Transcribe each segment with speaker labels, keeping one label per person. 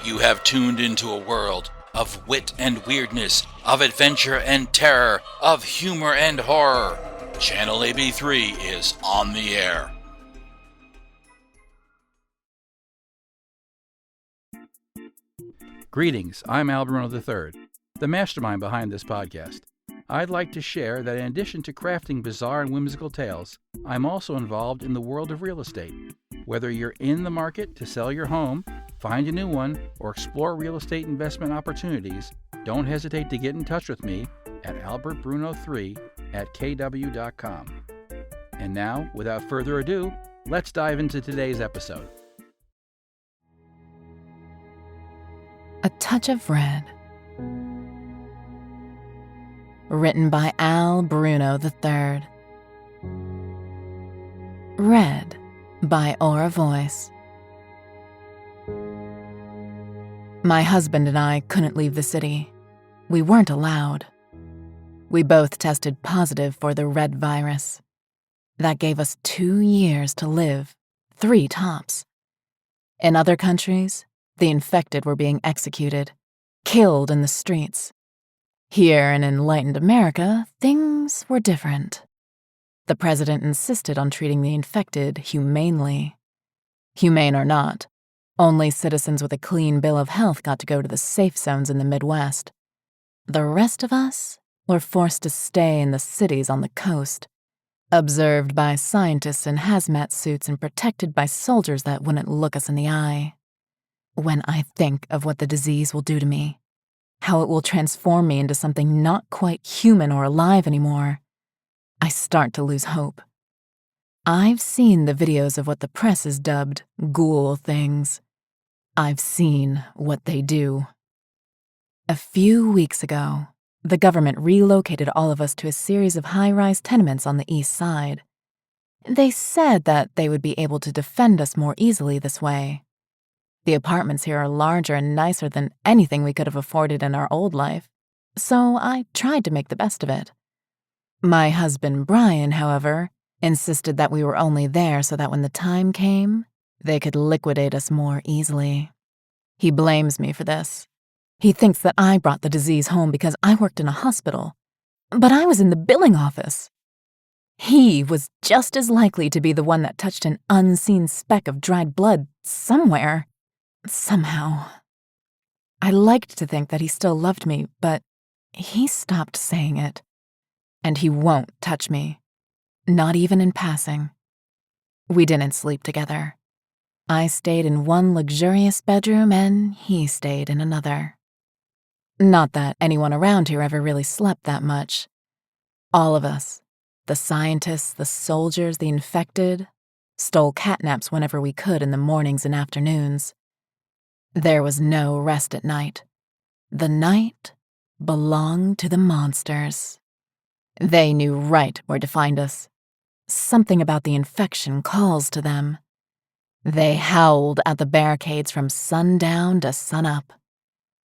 Speaker 1: You have tuned into a world of wit and weirdness, of adventure and terror, of humor and horror. Channel AB3 is on the air.
Speaker 2: Greetings, I'm Bruno III, the mastermind behind this podcast. I'd like to share that in addition to crafting bizarre and whimsical tales, I'm also involved in the world of real estate. Whether you're in the market to sell your home, find a new one, or explore real estate investment opportunities, don't hesitate to get in touch with me at albertbruno3@kw.com. And now, without further ado, let's dive into today's episode.
Speaker 3: A Touch of Red. Written by Bruno III. Read by Auravoice. My husband and I couldn't leave the city. We weren't allowed. We both tested positive for the red virus. That gave us 2 years to live, 3 tops. In other countries, the infected were being executed, killed in the streets. Here in enlightened America, things were different. The president insisted on treating the infected humanely. Humane or not, only citizens with a clean bill of health got to go to the safe zones in the Midwest. The rest of us were forced to stay in the cities on the coast, observed by scientists in hazmat suits and protected by soldiers that wouldn't look us in the eye. When I think of what the disease will do to me, how it will transform me into something not quite human or alive anymore, I start to lose hope. I've seen the videos of what the press has dubbed ghoul things. I've seen what they do. A few weeks ago, the government relocated all of us to a series of high-rise tenements on the east side. They said that they would be able to defend us more easily this way. The apartments here are larger and nicer than anything we could have afforded in our old life, so I tried to make the best of it. My husband, Brian, however, insisted that we were only there so that when the time came, they could liquidate us more easily. He blames me for this. He thinks that I brought the disease home because I worked in a hospital, but I was in the billing office. He was just as likely to be the one that touched an unseen speck of dried blood somewhere. Somehow. I liked to think that he still loved me, but he stopped saying it. And he won't touch me. Not even in passing. We didn't sleep together. I stayed in one luxurious bedroom and he stayed in another. Not that anyone around here ever really slept that much. All of us, the scientists, the soldiers, the infected, stole catnaps whenever we could in the mornings and afternoons. There was no rest at night. The night belonged to the monsters. They knew right where to find us. Something about the infection calls to them. They howled at the barricades from sundown to sunup.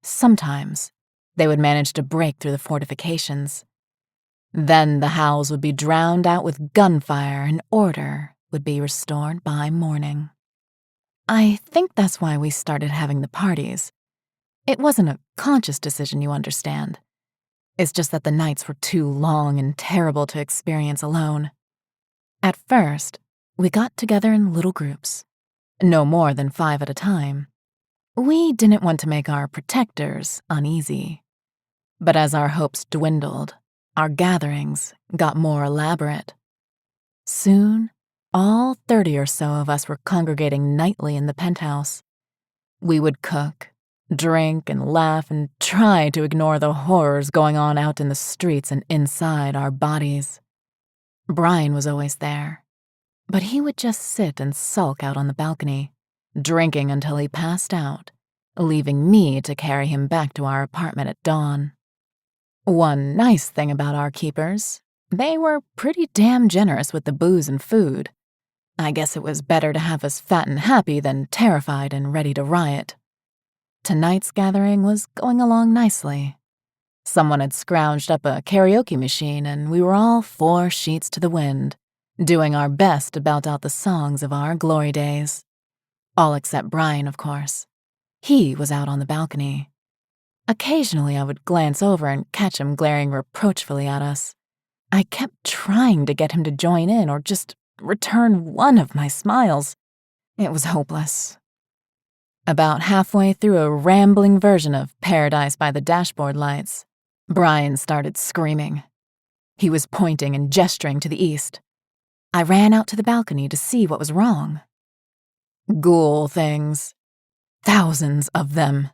Speaker 3: Sometimes they would manage to break through the fortifications. Then the howls would be drowned out with gunfire and order would be restored by morning. I think that's why we started having the parties. It wasn't a conscious decision, you understand. It's just that the nights were too long and terrible to experience alone. At first, we got together in little groups, no more than 5 at a time. We didn't want to make our protectors uneasy. But as our hopes dwindled, our gatherings got more elaborate. Soon, all 30 or so of us were congregating nightly in the penthouse. We would cook, drink, and laugh and try to ignore the horrors going on out in the streets and inside our bodies. Brian was always there, but he would just sit and sulk out on the balcony, drinking until he passed out, leaving me to carry him back to our apartment at dawn. One nice thing about our keepers, they were pretty damn generous with the booze and food. I guess it was better to have us fat and happy than terrified and ready to riot. Tonight's gathering was going along nicely. Someone had scrounged up a karaoke machine and we were all 4 sheets to the wind, doing our best to belt out the songs of our glory days. All except Brian, of course. He was out on the balcony. Occasionally I would glance over and catch him glaring reproachfully at us. I kept trying to get him to join in or just return one of my smiles. It was hopeless. About halfway through a rambling version of Paradise by the Dashboard Lights, Brian started screaming. He was pointing and gesturing to the east. I ran out to the balcony to see what was wrong. Ghoul things. Thousands of them.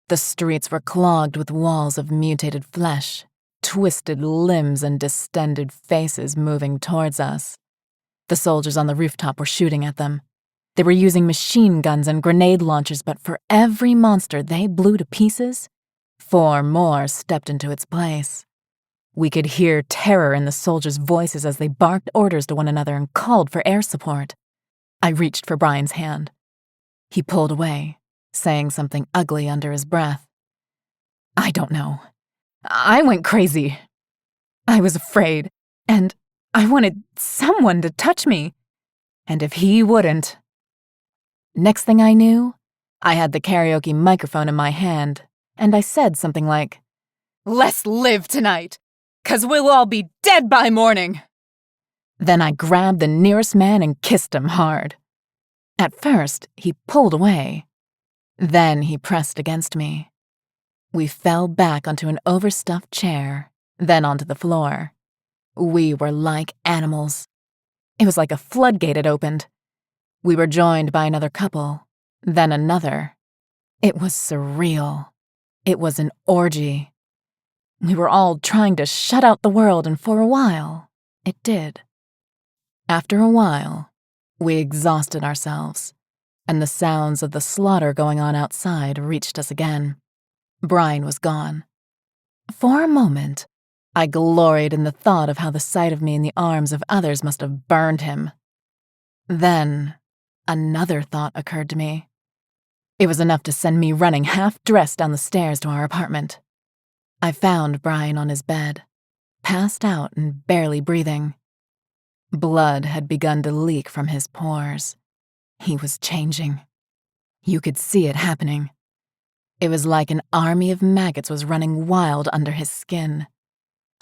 Speaker 3: The streets were clogged with walls of mutated flesh, twisted limbs and distended faces moving towards us. The soldiers on the rooftop were shooting at them. They were using machine guns and grenade launchers, but for every monster they blew to pieces, 4 more stepped into its place. We could hear terror in the soldiers' voices as they barked orders to one another and called for air support. I reached for Brian's hand. He pulled away, saying something ugly under his breath. I don't know. I went crazy. I was afraid, and I wanted someone to touch me. And if he wouldn't... Next thing I knew, I had the karaoke microphone in my hand, and I said something like, "Let's live tonight, 'cause we'll all be dead by morning." Then I grabbed the nearest man and kissed him hard. At first, he pulled away. Then he pressed against me. We fell back onto an overstuffed chair, then onto the floor. We were like animals. It was like a floodgate had opened. We were joined by another couple, then another. It was surreal. It was an orgy. We were all trying to shut out the world, and for a while, it did. After a while, we exhausted ourselves, and the sounds of the slaughter going on outside reached us again. Brian was gone. For a moment, I gloried in the thought of how the sight of me in the arms of others must have burned him. Then, another thought occurred to me. It was enough to send me running half-dressed down the stairs to our apartment. I found Brian on his bed, passed out and barely breathing. Blood had begun to leak from his pores. He was changing. You could see it happening. It was like an army of maggots was running wild under his skin.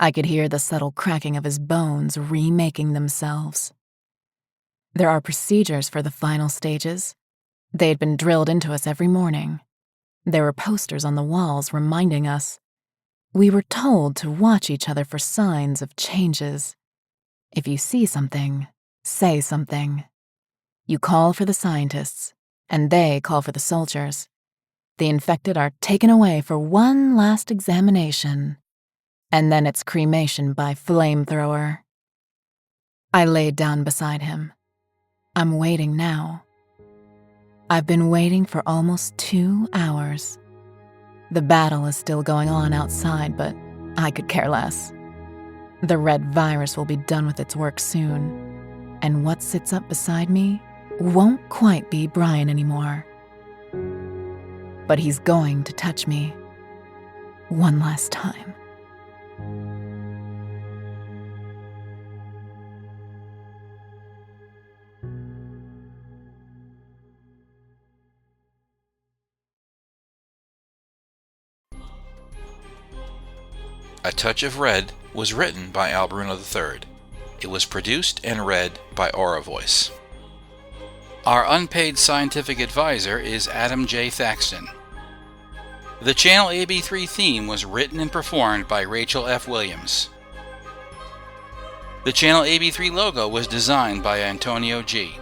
Speaker 3: I could hear the subtle cracking of his bones remaking themselves. There are procedures for the final stages. They had been drilled into us every morning. There were posters on the walls reminding us. We were told to watch each other for signs of changes. If you see something, say something. You call for the scientists, and they call for the soldiers. The infected are taken away for one last examination, and then it's cremation by flamethrower. I laid down beside him. I'm waiting now. I've been waiting for almost 2 hours. The battle is still going on outside, but I could care less. The red virus will be done with its work soon, and what sits up beside me won't quite be Brian anymore. But he's going to touch me one last time.
Speaker 1: A Touch of Red was written by Bruno III. It was produced and read by Auravoice. Our unpaid scientific advisor is Adam J Thaxton. The Channel AB3 theme was written and performed by Rachel F. Williams. The Channel AB3 logo was designed by Antonio G.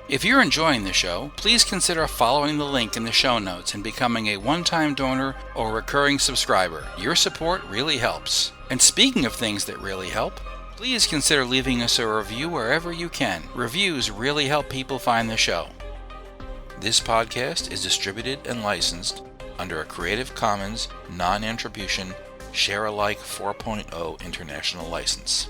Speaker 1: If you're enjoying the show, please consider following the link in the show notes and becoming a one-time donor or recurring subscriber. Your support really helps. And speaking of things that really help, please consider leaving us a review wherever you can. Reviews really help people find the show. This podcast is distributed and licensed under a Creative Commons, non-attribution, share-alike 4.0 international license.